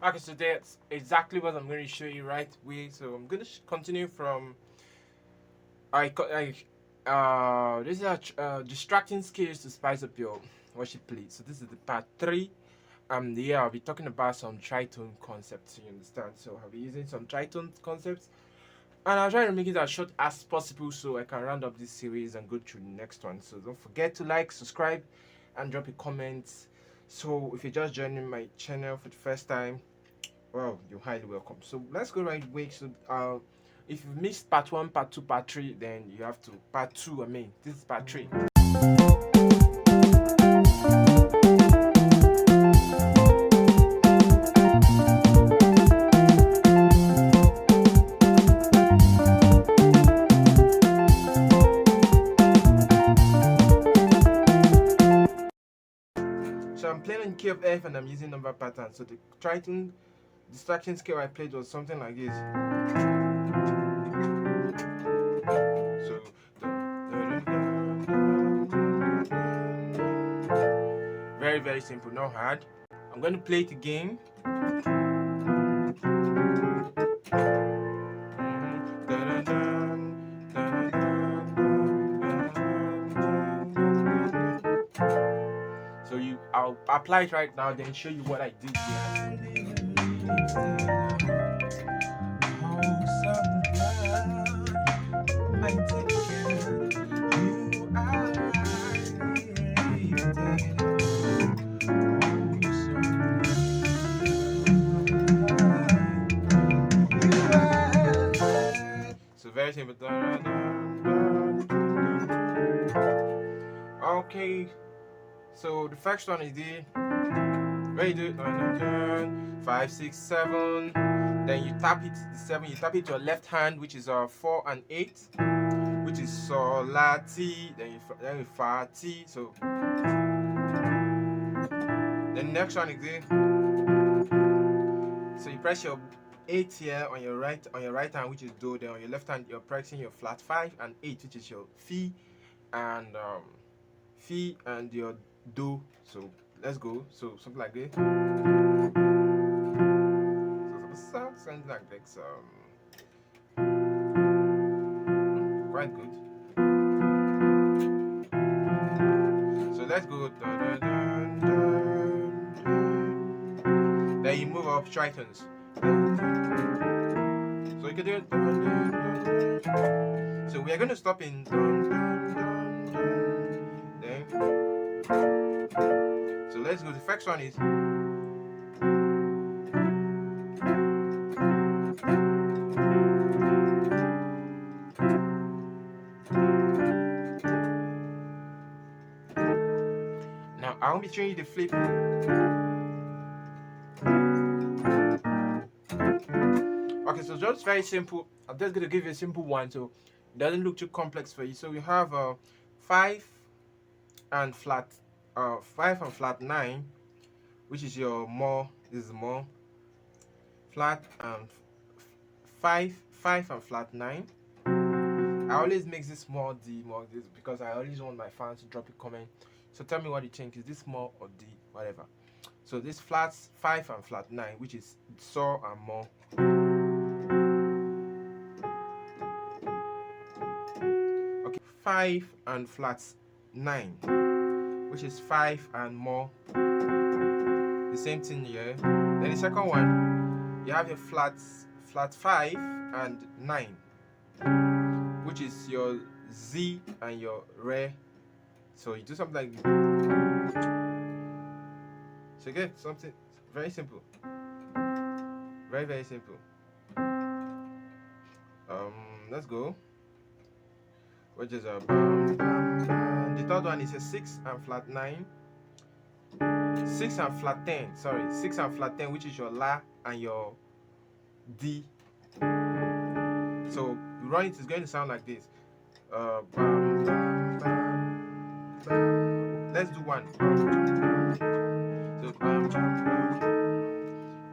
Okay, so that's exactly what I'm going to show you right away. So I'm going to continue from this is distracting skills to spice up your worship plate. So this is the part 3. Yeah, I'll be talking about some tritone concepts. You understand? So I'll be using some tritone concepts, and I'll try to make it as short as possible so I can round up this series and go through the next one. So don't forget to like, subscribe, and drop a comment. So if you're just joining my channel for the first time, well, you're highly welcome. So let's go right away. So if you missed part 1, part 2, part 3, then you have to part 2. This is part 3. So I'm playing in key of F and I'm using number patterns. So the tritone distraction scale I played was something like this. So very, very simple, not hard. I'm going to play it again. So I'll apply it right now, then show you what I did here. So very simple. Okay, so the first one is the where you do it 5, 6, 7. Then you tap it, the 7, you tap it to your left hand, which is 4 and 8, which is Sol, La, Ti, then you Fa, Ti. So the next one is the, so you press your 8 here on your right hand, which is Do. Then on your left hand you're pressing your flat 5 and 8, which is your Fi and your Do. So let's go. So something like this. So something like this. Quite good. So let's go. Then you move up tritones. So you can do it. So we are going to stop in. Then. So let's go. The first one is. Now I won't be showing you the flip. Okay, so just very simple. I'm just gonna give you a simple one so it doesn't look too complex for you. So we have 5 and flat 9, which is your more. This is more flat and 5 and flat 9. I always make this more D more this because I always want my fans to drop a comment. So tell me what you think. Is this more or D, whatever. So this flat 5 and flat 9, which is Sol and more. Okay, 5 and flat 9, which is 5 and more. The same thing here. Then the second one, you have your flat 5 and 9, which is your Z and your Re. So you do something like this. So again, something very simple. Very, very simple. Let's go. Which is a the third one is a 6 and flat 9. 6 and flat 10, sorry, 6 and flat 10, which is your La and your D. So you run it, it's going to sound like this. Let's do one. So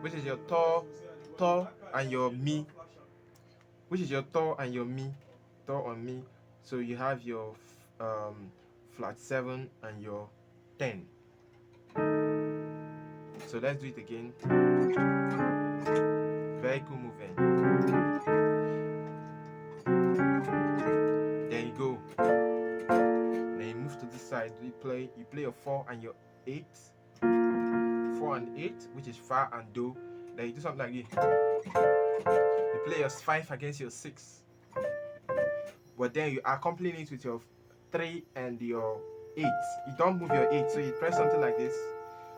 which is your To and your Mi. Which is your To and your Mi. To and Mi. So you have your flat 7 and your 10. So So let's do it again. Very cool movement. There you go. Then you move to this side. You play your 4 and your 8. 4 and 8, which is Fa and Do. Then you do something like this. You play your 5 against your 6. But then you accompany it with your 3 and your 8. You don't move your 8, so you press something like this.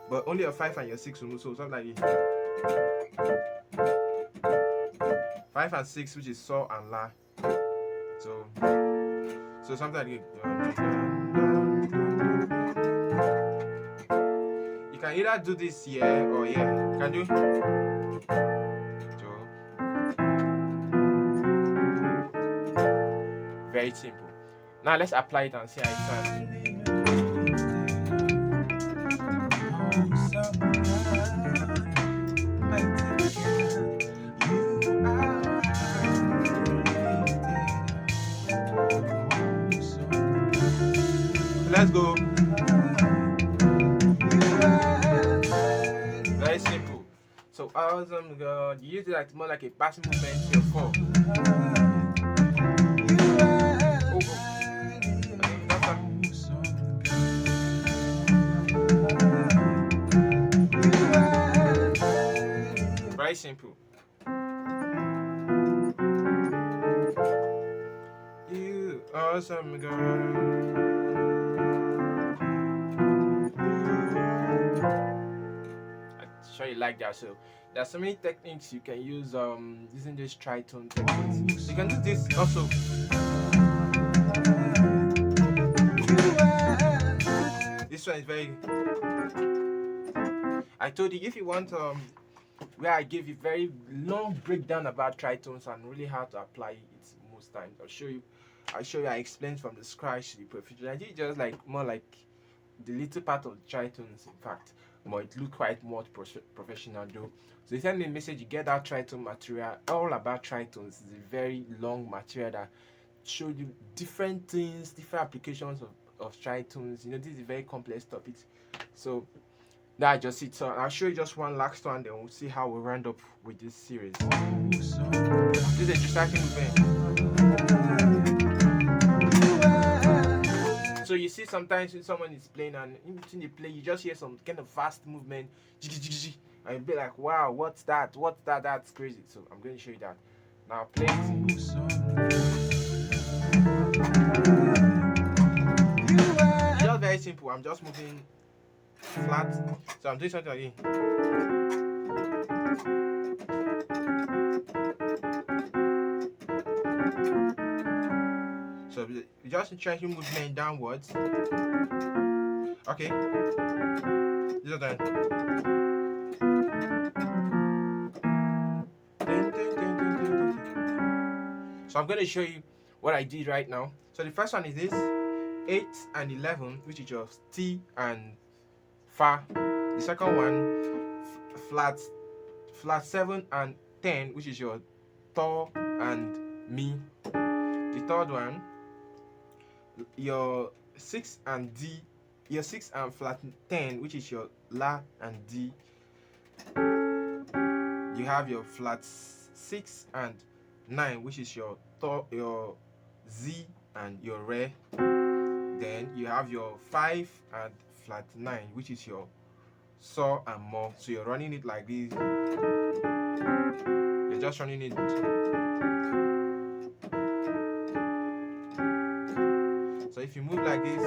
But only your 5 and your 6 will move, so something like this. 5 and 6, which is So and La. So something like this. You can either do this here or here. You can do. So very simple. Now let's apply it and see how it sounds. Let's go. Very simple. So awesome God. You use it like more like a passing movement to your 4. Very simple. You awesome God. Sure you like that. So there's so many techniques you can use using this tritone techniques. You can do this also. This one is very. I told you if you want where I give you very long breakdown about tritones and really how to apply it most times. I'll show you. I explained from the scratch to the proficient. I did just like more like the little part of the tritones, in fact. But it look quite more professional though. So you send me a message, you get that tritone material. All about tritones is a very long material that shows you different things, different applications of tritones. You know, this is a very complex topic. So that's just it. So I'll show you just one last one, then we'll see how we round up with this series. This is a distracting movement. So you see sometimes when someone is playing and in between the play you just hear some kind of fast movement and you'll be like, wow, what's that? That's crazy. So I'm going to show you that. Now play it. It's just very simple. I'm just moving flat. So I'm doing something again. So you just try to movement downwards. Okay. This is done. So I'm going to show you what I did right now. So the first one is this 8 and 11, which is your T and Fa. The second one flat 7 and 10, which is your Do and Mi. The third one, your 6 and D, your 6 and flat 10, which is your La and D. You have your flat 6 and 9, which is your Z and your Re. Then you have your 5 and flat 9, which is your So and Mo. So you're running it like this. You're just running it. So if you move like this,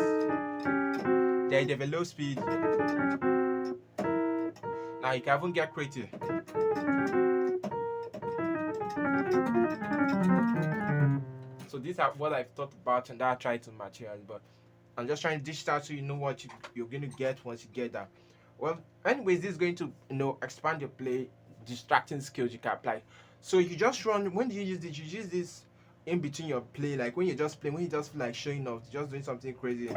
then you have a low speed. Now you can even get creative. So these are what I've thought about and that I try to materials, but I'm just trying to dish out so you know what you're going to get once you get that. Well, anyways, this is going to expand your play, distracting skills you can apply. So you just run. When do you use this? You use this in between your play, like when you just play, when you just feel like showing off, just doing something crazy.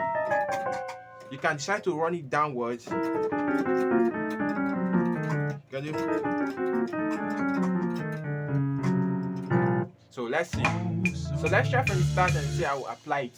You can try to run it downwards. Can you? So let's see. So let's try from the start and see how we apply it.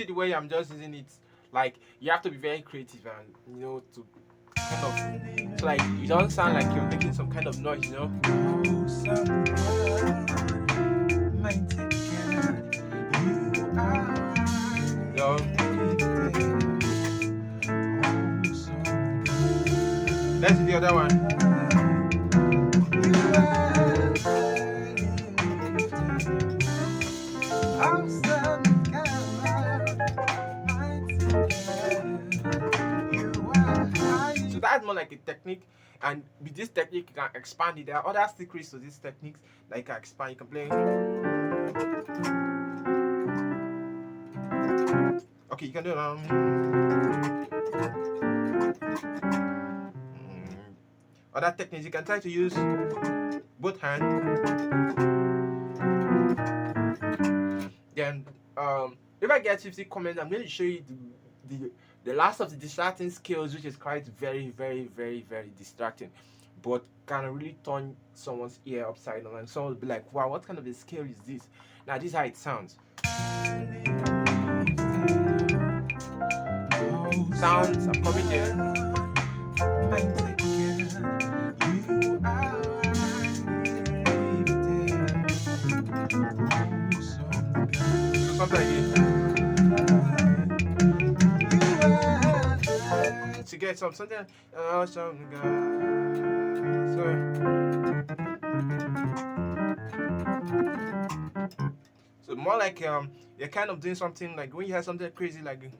the way I'm just using it, like you have to be very creative and to kind of, so like it doesn't sound like you're making some kind of noise, Yo. Let's do the other one. So that's more like a technique, and with this technique you can expand it. There are other secrets to these techniques, like you can expand, you can play. Okay, you can do other techniques. You can try to use both hands. Then if I get 50 comments, I'm going to show you the last of the distracting skills, which is quite very, very, very, very distracting, but can really turn someone's ear upside down, and someone will be like, wow, what kind of a skill is this? Now this is how it sounds. I'm coming there. So something like this. To get something, so more like you're kind of doing something like when you have something crazy like.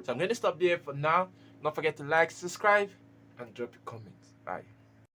So I'm going to stop there for now. Don't forget to like, subscribe, and drop your comments. Bye.